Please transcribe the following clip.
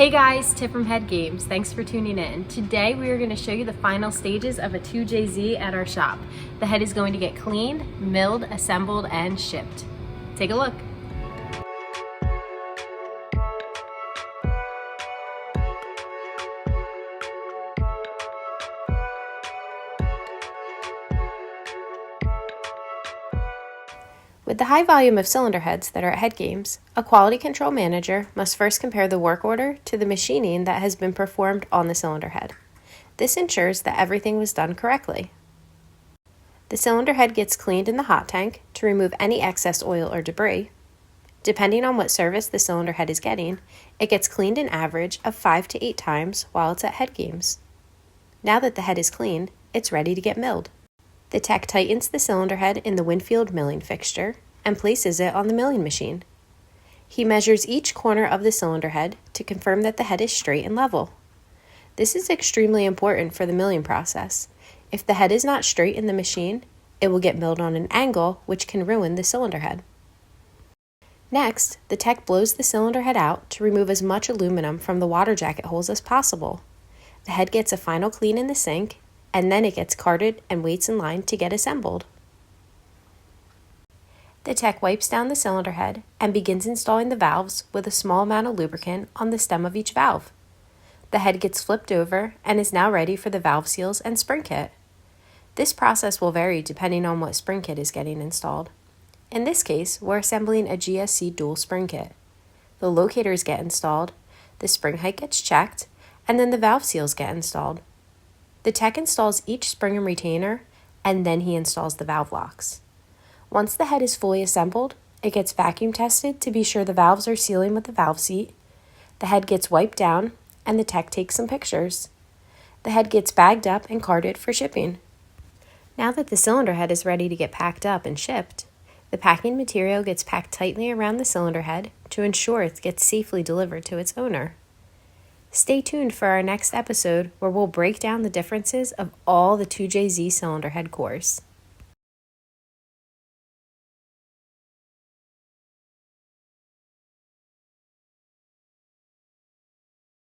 Hey guys, Tiff from HeadGames. Thanks for tuning in. Today we are going to show you the final stages of a 2JZ at our shop. The head is going to get cleaned, milled, assembled, and shipped. Take a look. With the high volume of cylinder heads that are at HeadGames, a quality control manager must first compare the work order to the machining that has been performed on the cylinder head. This ensures that everything was done correctly. The cylinder head gets cleaned in the hot tank to remove any excess oil or debris. Depending on what service the cylinder head is getting, it gets cleaned an average of 5 to 8 times while it's at HeadGames. Now that the head is clean, it's ready to get milled. The tech tightens the cylinder head in the Winfield milling fixture and places it on the milling machine. He measures each corner of the cylinder head to confirm that the head is straight and level. This is extremely important for the milling process. If the head is not straight in the machine, it will get milled on an angle, which can ruin the cylinder head. Next, the tech blows the cylinder head out to remove as much aluminum from the water jacket holes as possible. The head gets a final clean in the sink, and then it gets carted and waits in line to get assembled. The tech wipes down the cylinder head and begins installing the valves with a small amount of lubricant on the stem of each valve. The head gets flipped over and is now ready for the valve seals and spring kit. This process will vary depending on what spring kit is getting installed. In this case, we're assembling a GSC dual spring kit. The locators get installed, the spring height gets checked, and then the valve seals get installed. The tech installs each spring and retainer, and then he installs the valve locks. Once the head is fully assembled, it gets vacuum tested to be sure the valves are sealing with the valve seat. The head gets wiped down, and the tech takes some pictures. The head gets bagged up and carted for shipping. Now that the cylinder head is ready to get packed up and shipped, the packing material gets packed tightly around the cylinder head to ensure it gets safely delivered to its owner. Stay tuned for our next episode where we'll break down the differences of all the 2JZ cylinder head cores.